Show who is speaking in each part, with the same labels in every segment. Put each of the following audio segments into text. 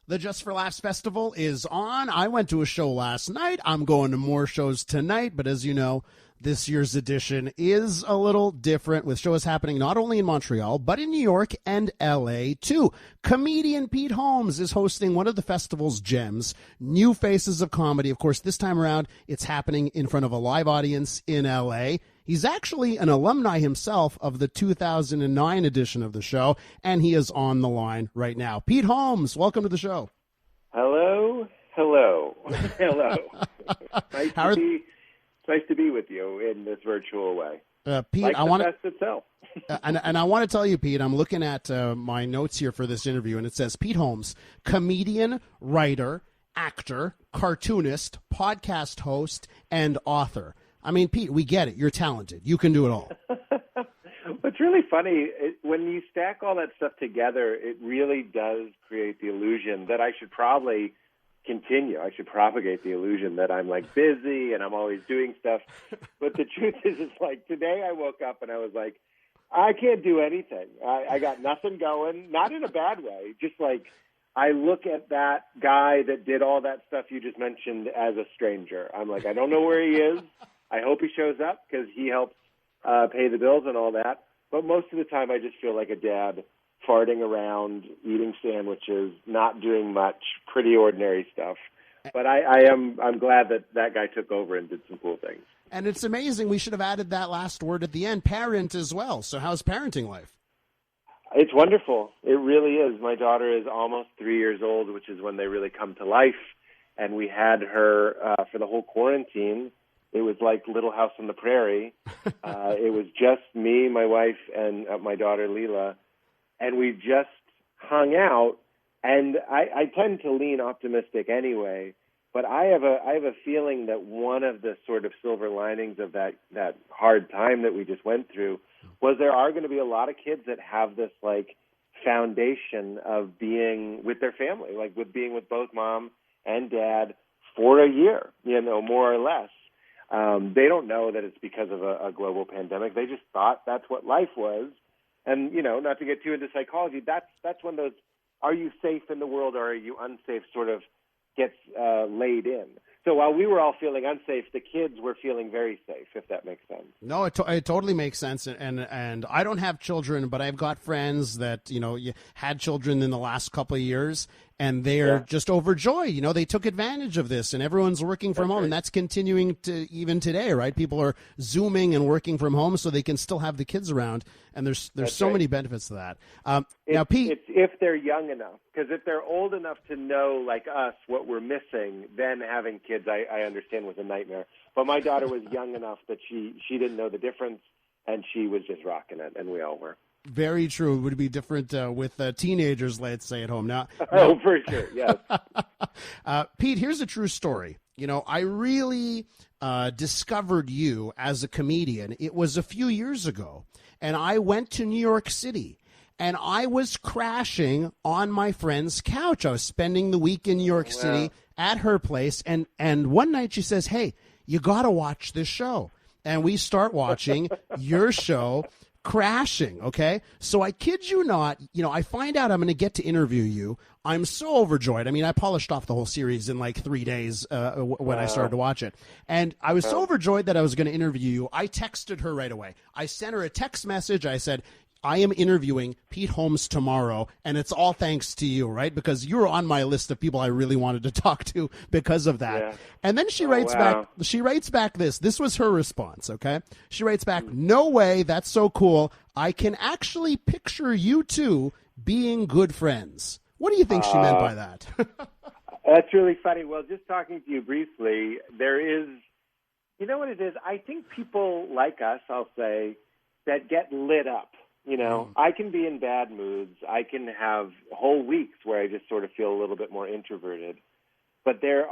Speaker 1: The Just for Laughs Festival is on. I went to a show last night. I'm going to more shows tonight, but as you know, this year's edition is a little different, with shows happening not only in Montreal, but in New York and LA too. Comedian Pete Holmes is hosting one of the festival's gems, New Faces of Comedy. Of course, this time around, it's happening in front of a live audience in LA. He's actually an alumni himself of the 2009 edition of the show, and he is on the line right now. Pete Holmes, welcome to the show.
Speaker 2: Hello. Hello. Nice to be with you in this virtual way.
Speaker 1: Pete,
Speaker 2: like
Speaker 1: I want
Speaker 2: to itself.
Speaker 1: and I want to tell you, Pete, I'm looking at my notes here for this interview, and it says Pete Holmes, comedian, writer, actor, cartoonist, podcast host, and author. I mean, Pete, we get it. You're talented. You can do it all.
Speaker 2: What's really funny, when you stack all that stuff together, it really does create the illusion that I should probably continue. I should propagate the illusion that I'm like busy and I'm always doing stuff. But the truth is, it's like today I woke up and I was like, I can't do anything. I got nothing going, not in a bad way. Just like I look at that guy that did all that stuff you just mentioned as a stranger. I'm like, I don't know where he is. I hope he shows up because he helps pay the bills and all that. But most of the time I just feel like a dad farting around, eating sandwiches, not doing much, pretty ordinary stuff. But I'm glad that guy took over and did some cool things.
Speaker 1: And it's amazing. We should have added that last word at the end, parent as well. So how's parenting life?
Speaker 2: It's wonderful. It really is. My daughter is almost 3 years old, which is when they really come to life. And we had her for the whole quarantine. It was like Little House on the Prairie. It was just me, my wife, and my daughter, Leela. And we just hung out. And I tend to lean optimistic anyway. But I have a feeling that one of the sort of silver linings of that hard time that we just went through was there are going to be a lot of kids that have this, like, foundation of being with their family, like with being with both mom and dad for a year, more or less. They don't know that it's because of a global pandemic. They just thought that's what life was. And, not to get too into psychology, that's when those are you safe in the world or are you unsafe sort of gets laid in. So while we were all feeling unsafe, the kids were feeling very safe, if that makes sense.
Speaker 1: No, it totally makes sense. And I don't have children, but I've got friends that, had children in the last couple of years, and they're just overjoyed. They took advantage of this, and everyone's working from home, and that's continuing to even today, right? People are Zooming and working from home so they can still have the kids around, and there's so many benefits to that. Now, Pete,
Speaker 2: it's if they're young enough, because if they're old enough to know, like us, what we're missing, then having kids, I understand, was a nightmare. But my daughter was young enough that she didn't know the difference, and she was just rocking it, and we all were.
Speaker 1: Very true. It would be different with teenagers, let's say, at home. Now,
Speaker 2: for sure, yes.
Speaker 1: Pete, here's a true story. I really discovered you as a comedian. It was a few years ago, and I went to New York City, and I was crashing on my friend's couch. I was spending the week in New York City at her place, and one night she says, hey, you got to watch this show. And we start watching your show, Crashing, okay? So I kid you not, I find out I'm going to get to interview you. I'm so overjoyed. I mean, I polished off the whole series in like 3 days when I started to watch it. And I was so overjoyed that I was going to interview you. I texted her right away. I sent her a text message. I said, I am interviewing Pete Holmes tomorrow, and it's all thanks to you, right? Because you were on my list of people I really wanted to talk to because of that. Yeah. And then she writes back. She writes back this. This was her response, okay? She writes back, no way, that's so cool. I can actually picture you two being good friends. What do you think she meant by that?
Speaker 2: That's really funny. Well, just talking to you briefly, there is, you know what it is? I think people like us, I'll say, that get lit up. I can be in bad moods. I can have whole weeks where I just sort of feel a little bit more introverted. But there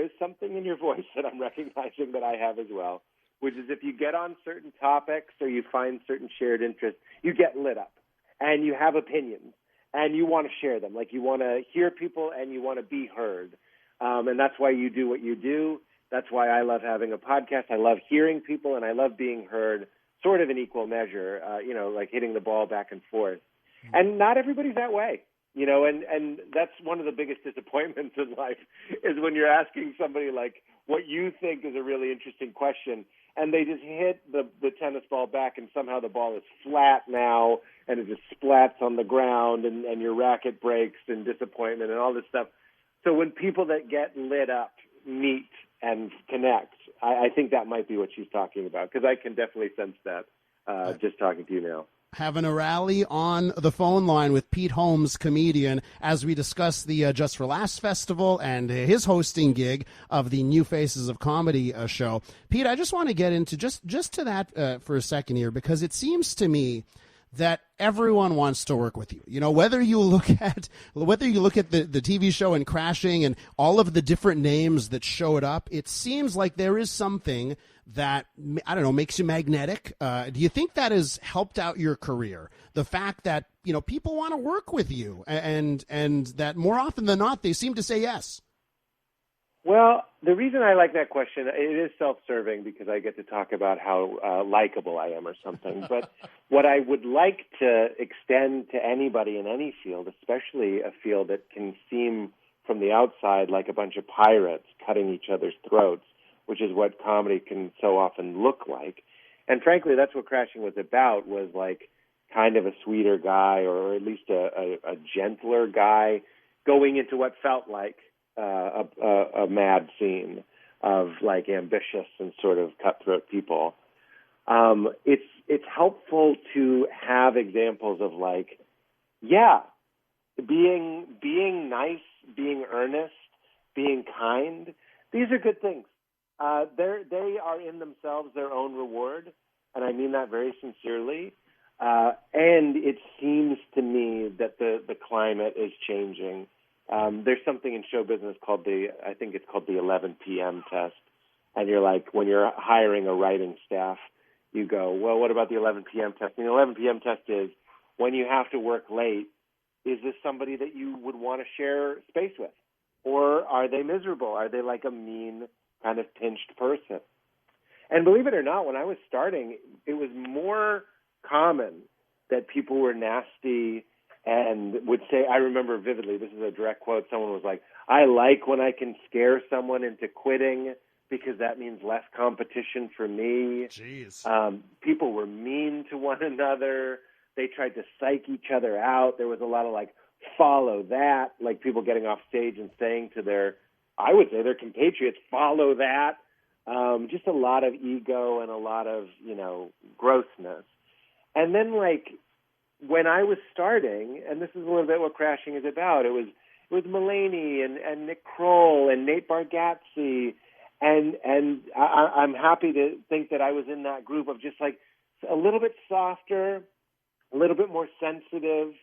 Speaker 2: is something in your voice that I'm recognizing that I have as well, which is if you get on certain topics or you find certain shared interests, you get lit up and you have opinions and you want to share them. Like you want to hear people and you want to be heard. And that's why you do what you do. That's why I love having a podcast. I love hearing people and I love being heard. Sort of in equal measure, like hitting the ball back and forth. And not everybody's that way. and that's one of the biggest disappointments in life is when you're asking somebody like what you think is a really interesting question, and they just hit the tennis ball back, and somehow the ball is flat now, and it just splats on the ground, and your racket breaks, and disappointment, and all this stuff. So when people that get lit up meet and connect, I think that might be what she's talking about, because I can definitely sense that just talking to you now.
Speaker 1: Having a rally on the phone line with Pete Holmes, comedian, as we discuss the Just for Laughs Festival and his hosting gig of the New Faces of Comedy show. Pete, I just want to get into just to that for a second here, because it seems to me that everyone wants to work with you. Whether you look at the TV show and Crashing and all of the different names that showed up, it seems like there is something that, I don't know, makes you magnetic. Do you think that has helped out your career? The fact that, people want to work with you and that more often than not, they seem to say yes.
Speaker 2: Well, the reason I like that question, it is self-serving because I get to talk about how likable I am or something. But what I would like to extend to anybody in any field, especially a field that can seem from the outside like a bunch of pirates cutting each other's throats, which is what comedy can so often look like. And frankly, that's what Crashing was about, was like kind of a sweeter guy, or at least a gentler guy going into what felt like a mad scene of like ambitious and sort of cutthroat people. It's helpful to have examples of like, being nice, being earnest, being kind. These are good things. They are in themselves their own reward, and I mean that very sincerely. And it seems to me that the climate is changing. There's something in show business called I think it's called the 11 p.m. test. And you're like, when you're hiring a writing staff, you go, well, what about the 11 p.m. test? And the 11 p.m. test is when you have to work late, is this somebody that you would want to share space with? Or are they miserable? Are they like a mean, kind of pinched person? And believe it or not, when I was starting, it was more common that people were nasty and would say, I remember vividly, this is a direct quote, someone was like, I like when I can scare someone into quitting because that means less competition for me.
Speaker 1: Jeez.
Speaker 2: People were mean to one another. They tried to psych each other out. There was a lot of like, follow that, like people getting off stage and saying to their compatriots, follow that. Just a lot of ego and a lot of, grossness. And then like, when I was starting, and this is a little bit what Crashing is about, it was Mulaney and Nick Kroll and Nate Bargatze, and I'm happy to think that I was in that group of just like a little bit softer, a little bit more sensitive,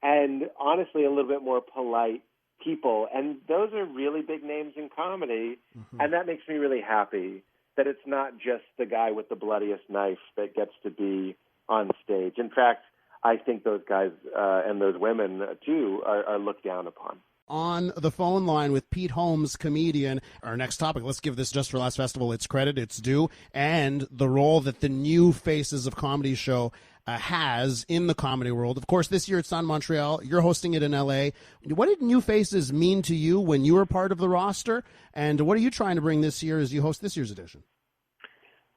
Speaker 2: and honestly a little bit more polite people. And those are really big names in comedy, and that makes me really happy that it's not just the guy with the bloodiest knife that gets to be on stage. In fact, I think those guys and those women, too, are looked down upon.
Speaker 1: On the phone line with Pete Holmes, comedian. Our next topic, let's give this Just for Laughs Festival its credit, its due, and the role that the New Faces of Comedy show has in the comedy world. Of course, this year it's on Montreal. You're hosting it in L.A. What did New Faces mean to you when you were part of the roster? And what are you trying to bring this year as you host this year's edition?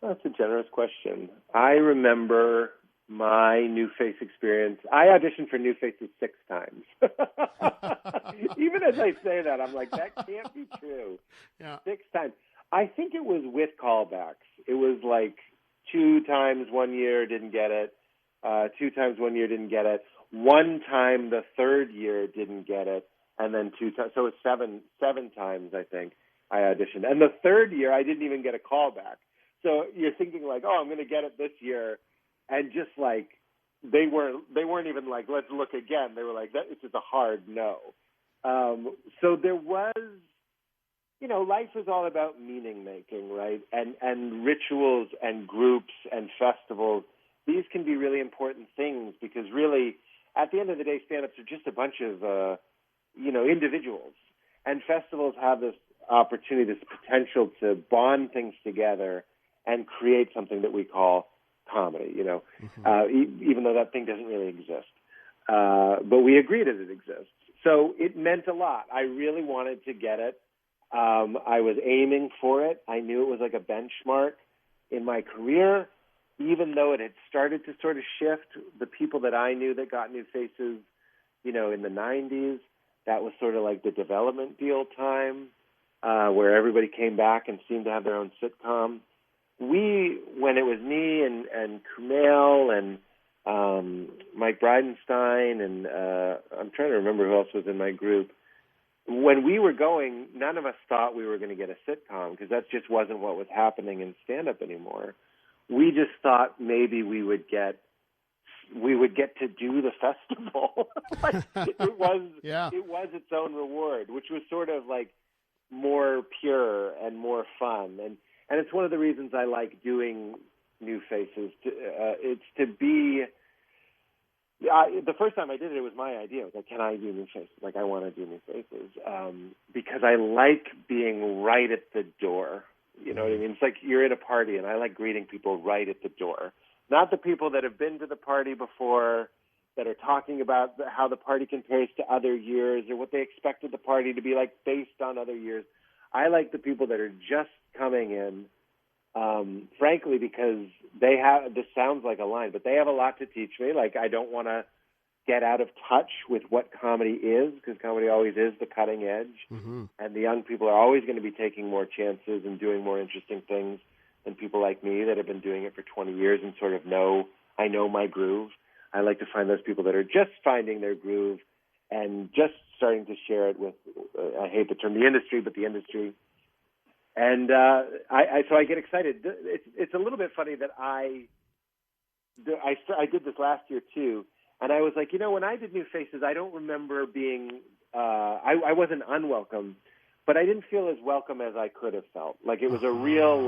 Speaker 2: That's a generous question. I remember my New Face experience. I auditioned for New Faces 6 times. Even as I say that, I'm like, that can't be true.
Speaker 1: Yeah.
Speaker 2: 6 times. I think it was with callbacks. It was like 2 times one year, didn't get it. 2 times one year, didn't get it. 1 time the 3rd year, didn't get it. And then 2 times. So it's 7 times, I think, I auditioned. And the 3rd year, I didn't even get a callback. So you're thinking like, oh, I'm going to get it this year. And just like, they weren't even like, let's look again. They were like, that it's just a hard no. So there was, life is all about meaning making, right? And rituals and groups and festivals. These can be really important things because really, at the end of the day, stand-ups are just a bunch of, individuals. And festivals have this opportunity, this potential to bond things together and create something that we call comedy, even though that thing doesn't really exist. But we agree that it exists. So it meant a lot. I really wanted to get it. I was aiming for it. I knew it was like a benchmark in my career, even though it had started to sort of shift. The people that I knew that got New Faces, in the 90s, that was sort of like the development deal time, where everybody came back and seemed to have their own sitcom. When it was me and Kumail and Mike Bridenstine and I'm trying to remember who else was in my group, when we were going, none of us thought we were going to get a sitcom because that just wasn't what was happening in stand-up anymore. We just thought maybe we would get to do the festival. It was its own reward, which was sort of like more pure and more fun. And it's one of the reasons I like doing New Faces. It's to be. The first time I did it, it was my idea. I was like, can I do New Faces? Like, I want to do New Faces because I like being right at the door. You know what I mean? It's like you're at a party, and I like greeting people right at the door. Not the people that have been to the party before, that are talking about how the party compares to other years or what they expected the party to be like based on other years. I like the people that are just coming in, frankly, because they have, this sounds like a line, but they have a lot to teach me. Like, I don't want to get out of touch with what comedy is, because comedy always is the cutting edge. Mm-hmm. And the young people are always going to be taking more chances and doing more interesting things than people like me that have been doing it for 20 years and sort of I know my groove. I like to find those people that are just finding their groove and just starting to share it with, I hate the term the industry, but the industry. And so I get excited. It's a little bit funny that I did this last year too, and I was like, when I did New Faces, I don't remember being I wasn't unwelcome, but I didn't feel as welcome as I could have felt. Like, it was a real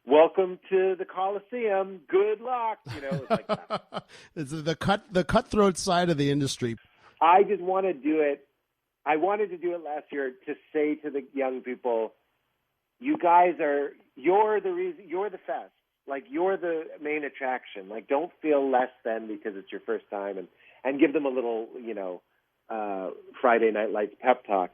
Speaker 2: welcome to the Coliseum. Good luck. It was like that.
Speaker 1: It's the cutthroat side of the industry.
Speaker 2: I just want to do it. I wanted to do it last year to say to the young people, you guys you're the reason, you're the fest. Like, you're the main attraction. Like, don't feel less than because it's your first time, and give them a little, Friday Night Lights pep talk.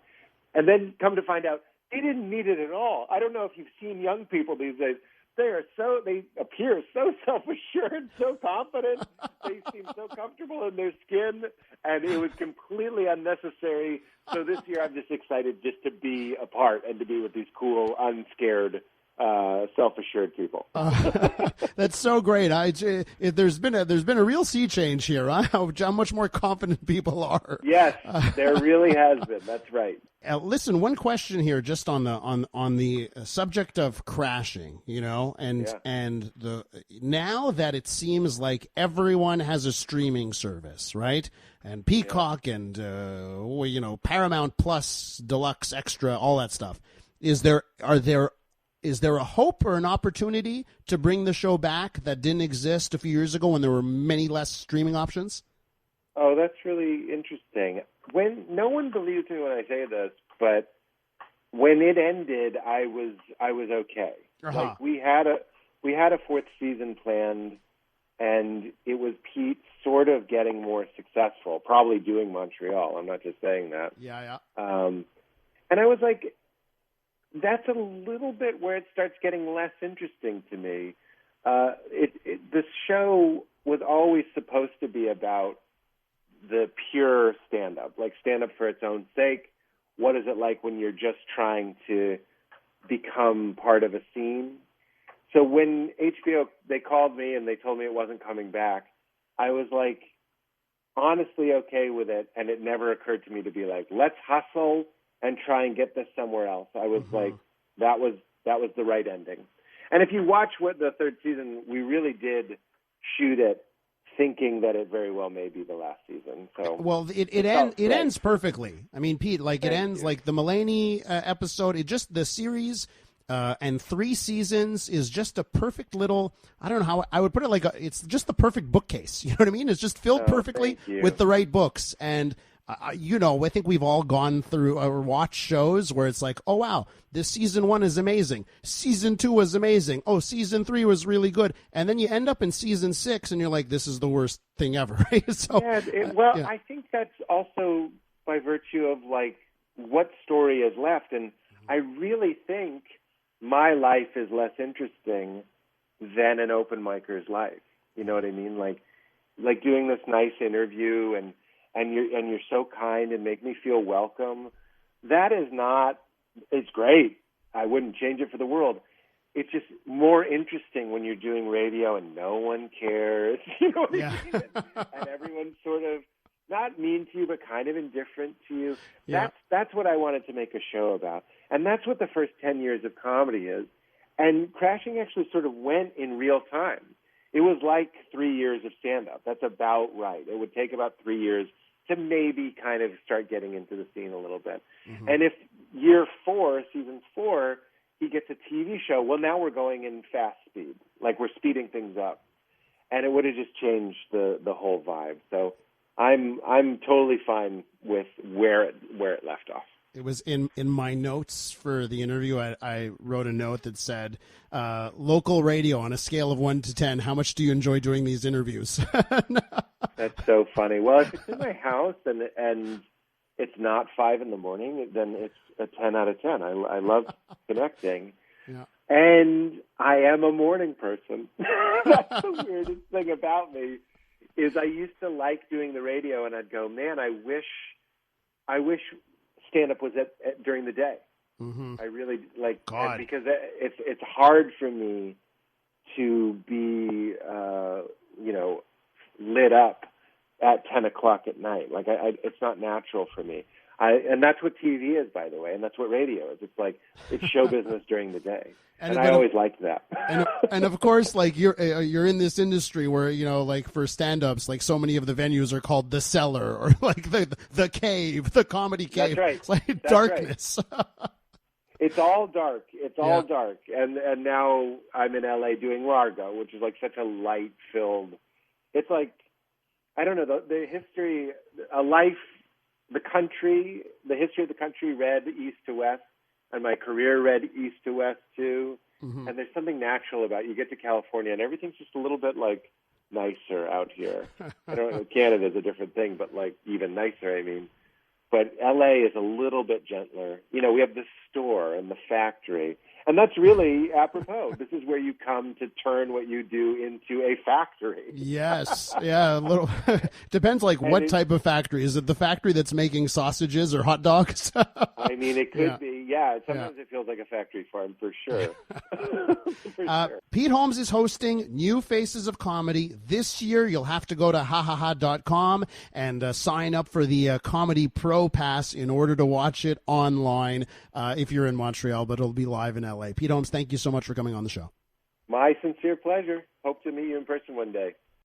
Speaker 2: And then come to find out they didn't need it at all. I don't know if you've seen young people these days. They appear so self-assured, so confident. They seem so comfortable in their skin, and it was completely unnecessary. So this year I'm just excited just to be a part and to be with these cool, unscared, self-assured people.
Speaker 1: That's so great. There's been a real sea change here. How much more confident people are.
Speaker 2: Yes, there really has been. That's right.
Speaker 1: Listen, one question here, just on the subject of crashing, and now that it seems like everyone has a streaming service, right? And Peacock and Paramount Plus, Deluxe, Extra, all that stuff. Is there a hope or an opportunity to bring the show back that didn't exist a few years ago when there were many less streaming options?
Speaker 2: Oh, that's really interesting. No one believes me when I say this, but when it ended, I was okay. Uh-huh. Like, we had a fourth season planned, and it was Pete sort of getting more successful, probably doing Montreal. I'm not just saying that.
Speaker 1: Yeah.
Speaker 2: And I was like, that's a little bit where it starts getting less interesting to me. The show was always supposed to be about the pure stand-up, like stand-up for its own sake. What is it like when you're just trying to become part of a scene? So when HBO, they called me and they told me it wasn't coming back, I was like, honestly okay with it, and it never occurred to me to be like, let's hustle and try and get this somewhere else. I was like, that was the right ending. And if you watch the third season, we really did shoot it thinking that it very well may be the last season. So, well,
Speaker 1: it ends perfectly. I mean, Pete, like, it ends like the Mulaney episode. The series and 3 seasons is just a perfect little, I don't know how I would put it, it's just the perfect bookcase. You know what I mean? It's just filled perfectly with the right books. And I think we've all gone through or watched shows where it's like, oh, wow, this season 1 is amazing. Season 2 was amazing. Oh, season 3 was really good. And then you end up in season 6 and you're like, this is the worst thing ever. Right? So,
Speaker 2: I think that's also by virtue of like what story is left. And I really think my life is less interesting than an open micer's life. You know what I mean? Like doing this nice interview and you're so kind and make me feel welcome. That is not, it's great. I wouldn't change it for the world. It's just more interesting when you're doing radio and no one cares. You know what I mean? And everyone's sort of not mean to you, but kind of indifferent to you.
Speaker 1: Yeah.
Speaker 2: That's what I wanted to make a show about. And that's what the first 10 years of comedy is. And Crashing actually sort of went in real time. It was like 3 years of stand-up. That's about right. It would take about 3 years to maybe kind of start getting into the scene a little bit. Mm-hmm. And if year 4, season 4, he gets a TV show, well, now we're going in fast speed. Like we're speeding things up. And it would have just changed the whole vibe. So I'm totally fine with where it left off.
Speaker 1: It was in my notes for the interview. I wrote a note that said, local radio on a scale of 1 to 10. How much do you enjoy doing these interviews?
Speaker 2: That's so funny. Well, if it's in my house and it's not 5 in the morning, then it's a 10 out of 10. I love connecting. Yeah. And I am a morning person. That's the weirdest thing about me is I used to like doing the radio and I'd go, man, I wish stand-up was during the day. Mm-hmm. I really like because it's hard for me to be lit up at 10 o'clock at night. Like it's not natural for me. And that's what TV is, by the way, and that's what radio is. It's show business during the day. And I always liked that.
Speaker 1: And of course, like you're in this industry where, like for stand-ups, like so many of the venues are called the Cellar or like the Cave, the Comedy Cave.
Speaker 2: That's right.
Speaker 1: It's like
Speaker 2: That's
Speaker 1: darkness.
Speaker 2: Right. It's all dark. It's all dark. And now I'm in LA doing Largo, which is like such a light-filled. It's like, I don't know, the history, the history of the country read east to west. And my career read east to west, too. Mm-hmm. And there's something natural about it. You get to California, and everything's just a little bit, like, nicer out here. I don't know, Canada's a different thing, but, like, even nicer, I mean. But L.A. is a little bit gentler. We have the store and the factory. And that's really apropos. This is where you come to turn what you do into a factory.
Speaker 1: Yes. Yeah, a little. Depends, like, what type of factory. Is it the factory that's making sausages or hot dogs?
Speaker 2: I mean, it could be. Yeah, sometimes it feels like a factory farm, for sure.
Speaker 1: Sure. Pete Holmes is hosting New Faces of Comedy. This year, you'll have to go to hahaha.com and sign up for the Comedy Pro Pass in order to watch it online if you're in Montreal, but it'll be live in LA. Pete Holmes, thank you so much for coming on the show.
Speaker 2: My sincere pleasure. Hope to meet you in person one day.